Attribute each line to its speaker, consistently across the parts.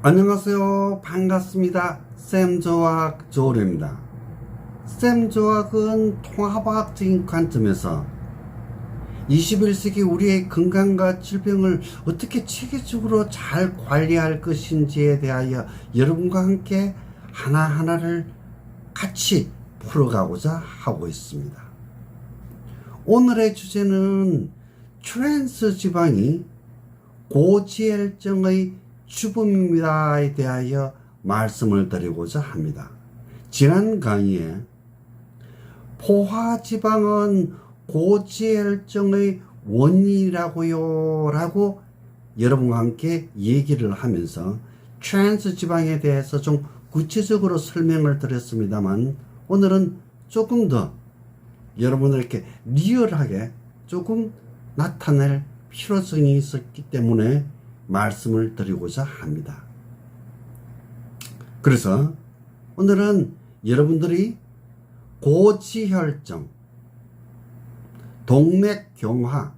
Speaker 1: 안녕하세요. 반갑습니다. 쌤조학 조울입니다. 쌤조학은 통합학적인 관점에서 21세기 우리의 건강과 질병을 어떻게 체계적으로 잘 관리할 것인지에 대하여 여러분과 함께 하나하나를 같이 풀어가고자 하고 있습니다. 오늘의 주제는 트랜스 지방이 고지혈증의 주범입니다에 대하여 말씀을 드리고자 합니다. 지난 강의에 포화지방은 고지혈증의 원인이라고요 라고 여러분과 함께 얘기를 하면서 트랜스 지방에 대해서 좀 구체적으로 설명을 드렸습니다만, 오늘은 조금 더 여러분들께 리얼하게 조금 나타낼 필요성이 있었기 때문에 말씀을 드리고자 합니다. 그래서 오늘은 여러분들이 고지혈증, 동맥경화,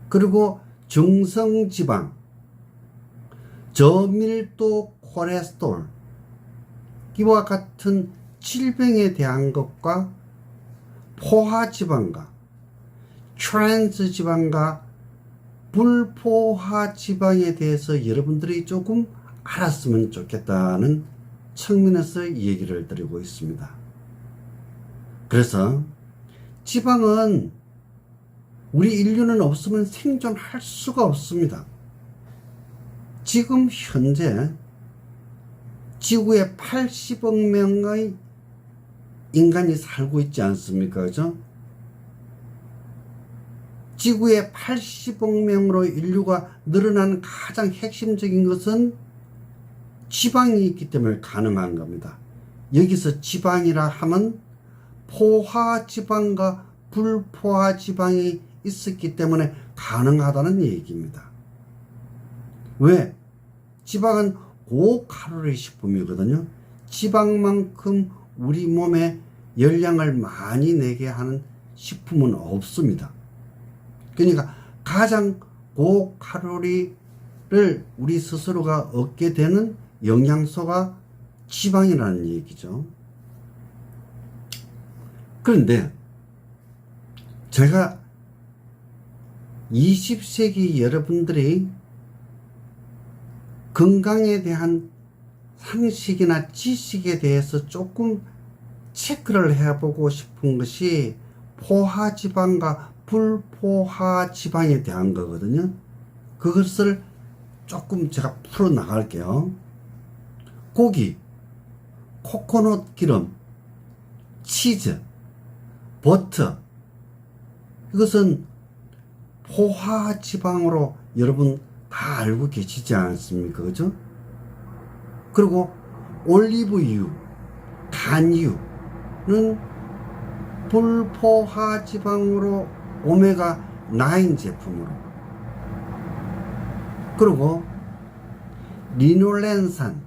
Speaker 1: 그리고 중성지방, 저밀도 콜레스테롤 이와 같은 질병에 대한 것과 포화지방과 트랜스지방과 불포화지방에 대해서 여러분들이 조금 알았으면 좋겠다는 측면에서 얘기를 드리고 있습니다. 그래서 지방은 우리 인류는 없으면 생존할 수가 없습니다. 지금 현재 지구에 80억 명의 인간이 살고 있지 않습니까? 그죠? 지구에 80억 명으로 인류가 늘어나는 가장 핵심적인 것은 지방이 있기 때문에 가능한 겁니다. 여기서 지방이라 하면 포화지방과 불포화지방이 있었기 때문에 가능하다는 얘기입니다. 왜? 지방은 고칼로리 식품이거든요. 지방만큼 우리 몸에 열량을 많이 내게 하는 식품은 없습니다. 그러니까 가장 고칼로리를 우리 스스로가 얻게 되는 영양소가 지방이라는 얘기죠. 그런데 제가 20세기 여러분들이 건강에 대한 상식이나 지식에 대해서 조금 체크를 해보고 싶은 것이 포화지방과 불포화지방에 대한 거거든요. 그것을 조금 제가 풀어 나갈게요. 고기, 코코넛 기름, 치즈, 버터, 이것은 포화지방으로 여러분 다 알고 계시지 않습니까? 그죠? 그리고 올리브유, 단유는 불포화지방으로 오메가9 제품으로, 그리고 리놀렌산,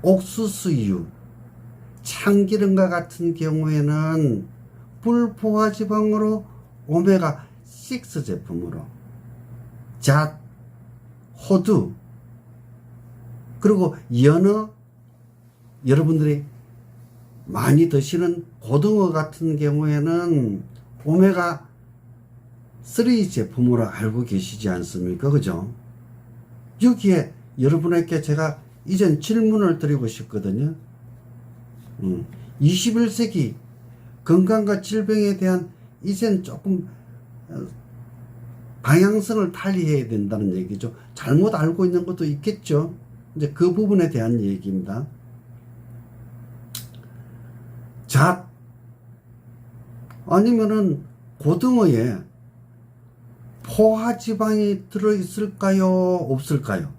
Speaker 1: 옥수수유, 참기름과 같은 경우에는 불포화지방으로 오메가6 제품으로, 잣, 호두, 그리고 연어, 여러분들이 많이 드시는 고등어 같은 경우에는 오메가3 제품으로 알고 계시지 않습니까? 그죠? 여기에 여러분에게 제가 이젠 질문을 드리고 싶거든요. 21세기 건강과 질병에 대한 이젠 조금 방향성을 달리해야 된다는 얘기죠. 잘못 알고 있는 것도 있겠죠. 이제 그 부분에 대한 얘기입니다. 잣 아니면은 고등어에 포화지방이 들어있을까요? 없을까요?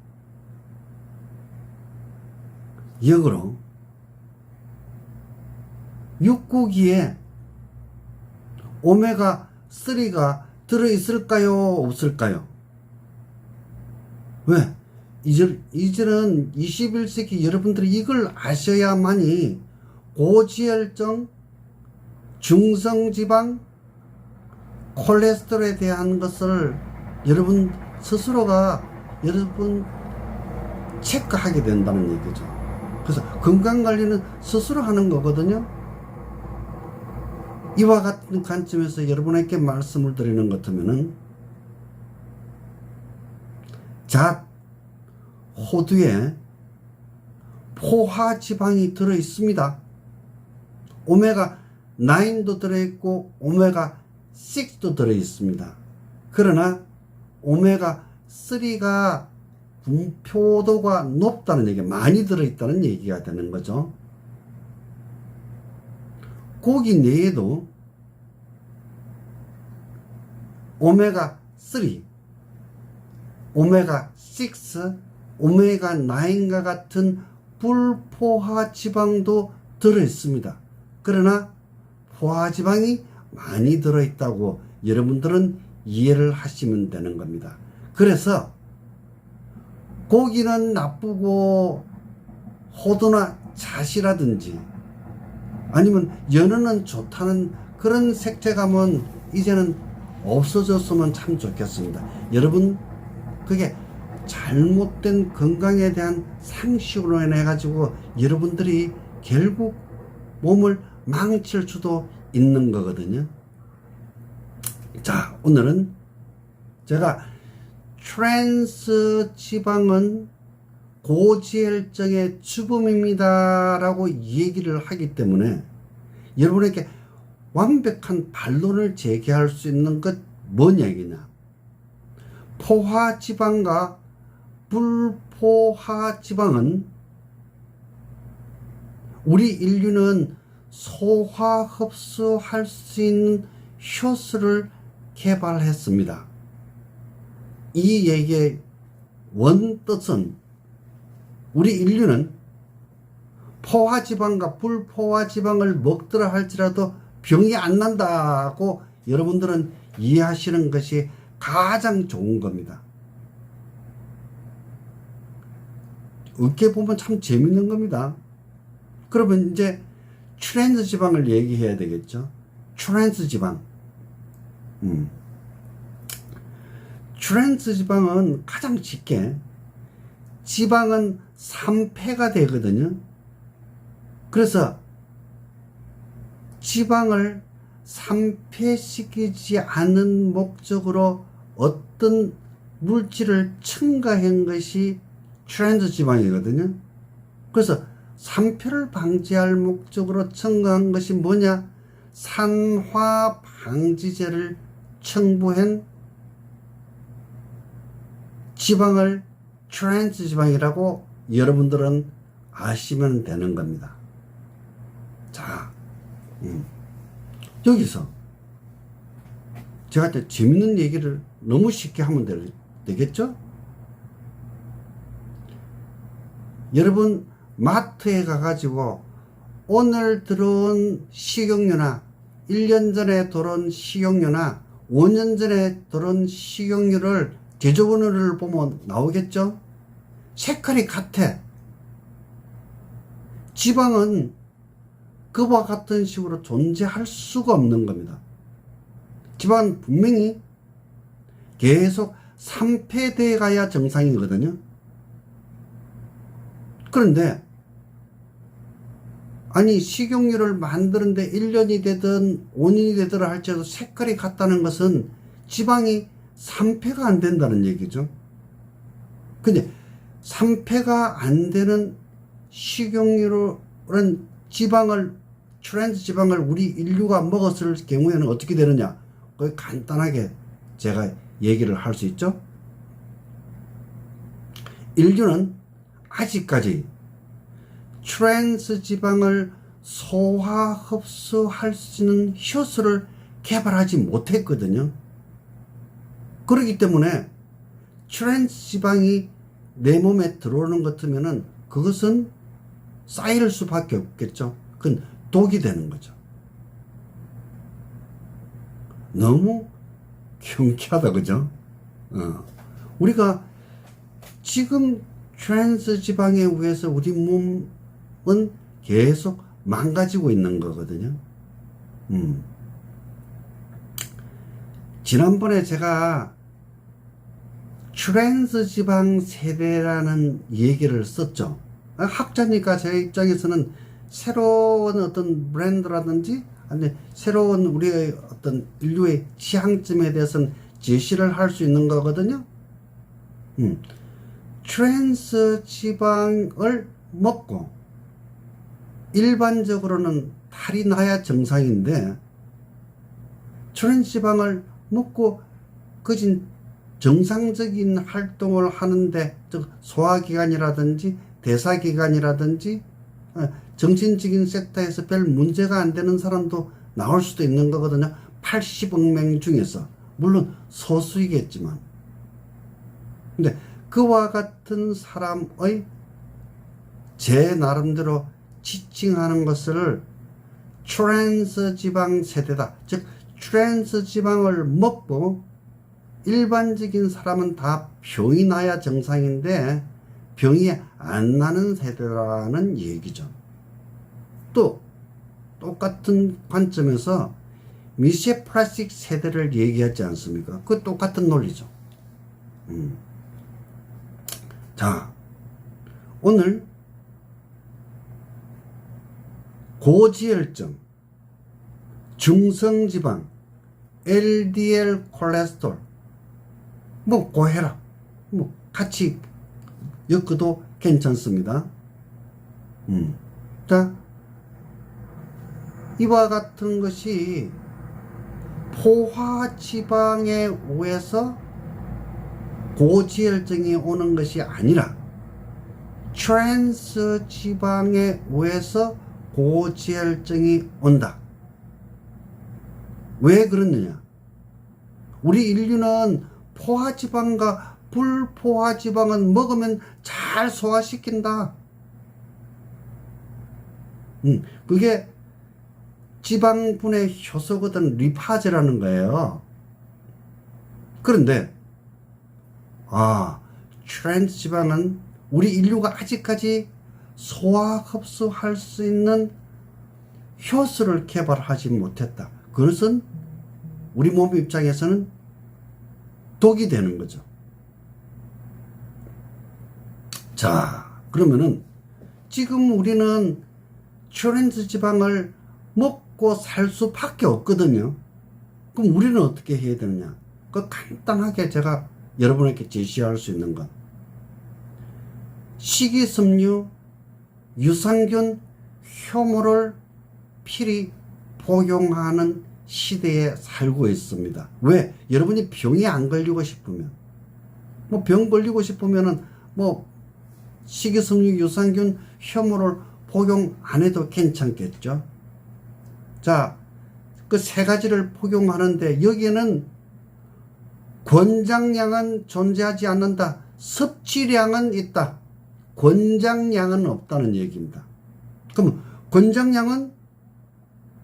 Speaker 1: 역으로 육고기에 오메가3가 들어있을까요? 없을까요? 왜? 이제는 21세기 여러분들이 이걸 아셔야만이 고지혈증, 중성지방, 콜레스테롤에 대한 것을 여러분 스스로가 여러분 체크하게 된다는 얘기죠. 그래서 건강관리는 스스로 하는 거거든요. 이와 같은 관점에서 여러분에게 말씀을 드리는 것 같으면은, 자, 호두에 포화 지방이 들어 있습니다. 오메가 9도 들어 있고 오메가 6도 들어 있습니다. 그러나 오메가 3가 분포도가 높다는 얘기, 많이 들어 있다는 얘기가 되는 거죠. 고기 내에도 오메가 3, 오메가 6, 오메가 9과 같은 불포화 지방도 들어 있습니다. 그러나 포화 지방이 많이 들어 있다고 여러분들은 이해를 하시면 되는 겁니다. 그래서 고기는 나쁘고 호두나 잣이라든지 아니면 연어는 좋다는 그런 색채감은 이제는 없어졌으면 참 좋겠습니다. 여러분, 그게 잘못된 건강에 대한 상식으로 인해 가지고 여러분들이 결국 몸을 망칠 수도 있는 거거든요. 자, 오늘은 제가 트랜스 지방은 고지혈증의 주범입니다 라고 얘기를 하기 때문에 여러분에게 완벽한 반론을 제기할 수 있는 것 뭐냐 이거냐, 포화 지방과 불포화 지방은 우리 인류는 소화 흡수할 수 있는 효소를 개발했습니다. 이 얘기의 원뜻은 우리 인류는 포화지방과 불포화지방을 먹더라 할지라도 병이 안 난다고 여러분들은 이해하시는 것이 가장 좋은 겁니다. 어떻게 보면 참 재밌는 겁니다. 그러면 이제 트랜스 지방을 얘기해야 되겠죠. 트랜스 지방. 트랜스 지방은 가장 쉽게 지방은 3폐가 되거든요. 그래서 지방을 3폐시키지 않은 목적으로 어떤 물질을 첨가한 것이 트랜스 지방이거든요. 그래서 3폐를 방지할 목적으로 첨가한 것이 뭐냐? 산화 방지제를 첨부한 지방을 트랜스 지방이라고 여러분들은 아시면 되는 겁니다. 자, 여기서 제가 재밌는 얘기를 너무 쉽게 하면 되겠죠? 여러분 마트에 가가지고 오늘 들어온 식용유나 1년 전에 들어온 식용유나 5년 전에 들어온 식용유를 제조번호를 보면 나오겠죠? 색깔이 같아. 지방은 그와 같은 식으로 존재할 수가 없는 겁니다. 지방은 분명히 계속 3폐돼 가야 정상이거든요. 그런데 아니 식용유를 만드는데 1년이 되든 5년이 되더라 할지라도 색깔이 같다는 것은 지방이 3폐가 안 된다는 얘기죠. 근데 3폐가 안 되는 식용유로는 지방을, 트랜스 지방을 우리 인류가 먹었을 경우에는 어떻게 되느냐? 거의 간단하게 제가 얘기를 할 수 있죠. 인류는 아직까지 트랜스 지방을 소화 흡수할 수 있는 효소를 개발하지 못했거든요. 그렇기 때문에 트랜스 지방이 내 몸에 들어오는 것 같으면은 그것은 쌓일 수밖에 없겠죠. 그건 독이 되는 거죠. 너무 경쾌하다, 그죠? 우리가 지금 트랜스 지방에 의해서 우리 몸은 계속 망가지고 있는 거거든요. 지난번에 제가 트랜스 지방 세대라는 얘기를 썼죠. 학자니까 제 입장에서는 새로운 어떤 브랜드라든지 아니 새로운 우리의 어떤 인류의 취향점에 대해서는 제시를 할 수 있는 거거든요. 트랜스 지방을 먹고 일반적으로는 탈이 나야 정상인데 트랜스 지방을 먹고 그진 정상적인 활동을 하는데 즉 소화기관이라든지 대사기관이라든지 정신적인 섹터에서 별 문제가 안 되는 사람도 나올 수도 있는 거거든요. 80억 명 중에서 물론 소수이겠지만 근데 그와 같은 사람의 제 나름대로 지칭하는 것을 트랜스 지방 세대다. 즉 트랜스 지방을 먹고 일반적인 사람은 다 병이 나야 정상인데 병이 안 나는 세대라는 얘기죠. 또 똑같은 관점에서 미세플라스틱 세대를 얘기하지 않습니까? 그 똑같은 논리죠. 자, 오늘 고지혈증, 중성지방, LDL 콜레스테롤 뭐 고혈압 뭐 같이 엮어도 괜찮습니다. 자, 이와 같은 것이 포화지방에 의해서 고지혈증이 오는 것이 아니라 트랜스 지방에 의해서 고지혈증이 온다. 왜 그러느냐? 우리 인류는 포화지방과 불포화지방은 먹으면 잘 소화시킨다. 그게 지방분해 효소거든 리파제라는 거예요. 그런데 트랜스 지방은 우리 인류가 아직까지 소화 흡수할 수 있는 효소를 개발하지 못했다. 그것은 우리 몸 입장에서는 독이 되는 거죠. 자, 그러면은 지금 우리는 트랜스 지방을 먹고 살 수밖에 없거든요. 그럼 우리는 어떻게 해야 되느냐? 그 간단하게 제가 여러분에게 제시할 수 있는 것. 식이섬유, 유산균, 효모를 필히 복용하는 시대에 살고 있습니다. 왜? 여러분이 병이 안 걸리고 싶으면, 뭐 병 걸리고 싶으면은 뭐 식이섬유, 유산균, 효모를 복용 안 해도 괜찮겠죠. 자, 그 세 가지를 복용하는데 여기에는 권장량은 존재하지 않는다. 섭취량은 있다. 권장량은 없다는 얘기입니다. 그럼 권장량은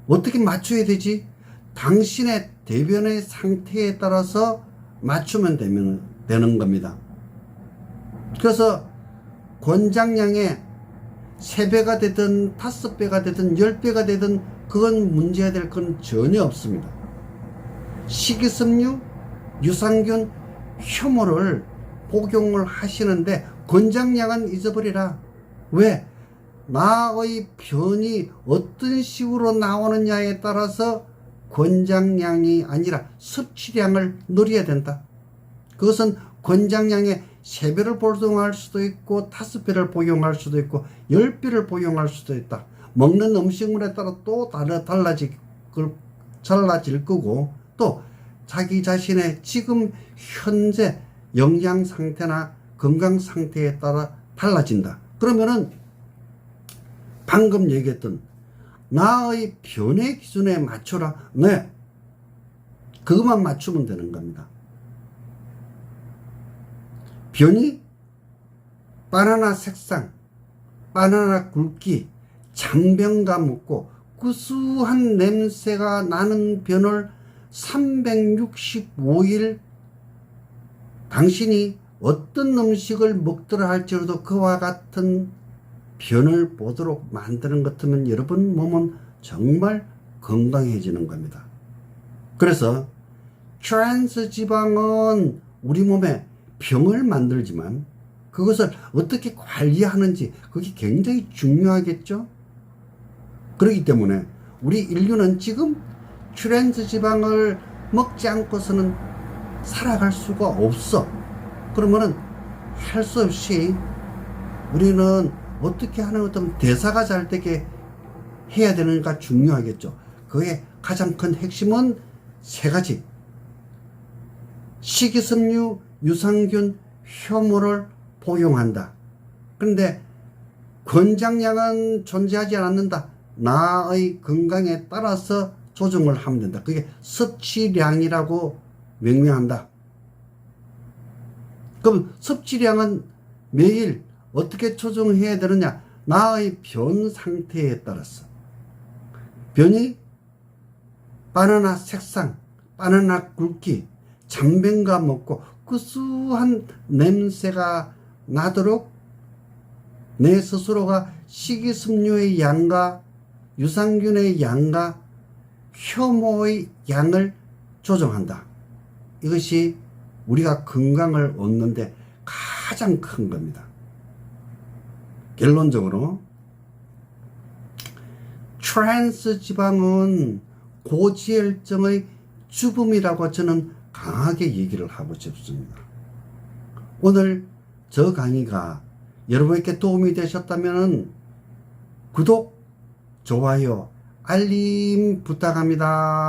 Speaker 1: 어떻게 맞춰야 되지? 당신의 대변의 상태에 따라서 맞추면 되는 겁니다. 그래서 권장량에 3배가 되든 5배가 되든 10배가 되든 그건 문제가 될 건 전혀 없습니다. 식이섬유, 유산균, 효모를 복용을 하시는데 권장량은 잊어버리라. 왜? 나의 변이 어떤 식으로 나오느냐에 따라서 권장량이 아니라 섭취량을 노려야 된다. 그것은 권장량의 3배를 복용할 수도 있고 5배를 복용할 수도 있고 10배를 복용할 수도 있다. 먹는 음식물에 따라 또 달라질 거고 또 자기 자신의 지금 현재 영양 상태나 건강 상태에 따라 달라진다. 그러면은 방금 얘기했던 나의 변의 기준에 맞춰라. 네, 그것만 맞추면 되는 겁니다. 변이 바나나 색상, 바나나 굵기, 잔병과 묻고 구수한 냄새가 나는 변을 365일 당신이 어떤 음식을 먹더라 할지라도 그와 같은 변을 보도록 만드는 것 같으면 여러분 몸은 정말 건강해지는 겁니다. 그래서 트랜스 지방은 우리 몸에 병을 만들지만 그것을 어떻게 관리하는지 그게 굉장히 중요하겠죠. 그렇기 때문에 우리 인류는 지금 트랜스 지방을 먹지 않고서는 살아갈 수가 없어. 그러면은 할 수 없이 우리는 어떻게 하는 어떤 대사가 잘 되게 해야 되는가 중요하겠죠. 그의 가장 큰 핵심은 세 가지. 식이섬유, 유산균, 효모를 복용한다. 그런데 권장량은 존재하지 않는다. 나의 건강에 따라서 조정을 하면 된다. 그게 섭취량이라고 명명한다. 그럼 섭취량은 매일 어떻게 조정해야 되느냐? 나의 변 상태에 따라서. 변이 바나나 색상, 바나나 굵기, 잔병가 먹고 구수한 냄새가 나도록 내 스스로가 식이섬유의 양과 유산균의 양과 효모의 양을 조정한다. 이것이 우리가 건강을 얻는데 가장 큰 겁니다. 결론적으로 트랜스 지방은 고지혈증의 주범이라고 저는 강하게 얘기를 하고 싶습니다. 오늘 저 강의가 여러분에게 도움이 되셨다면 구독, 좋아요, 알림 부탁합니다.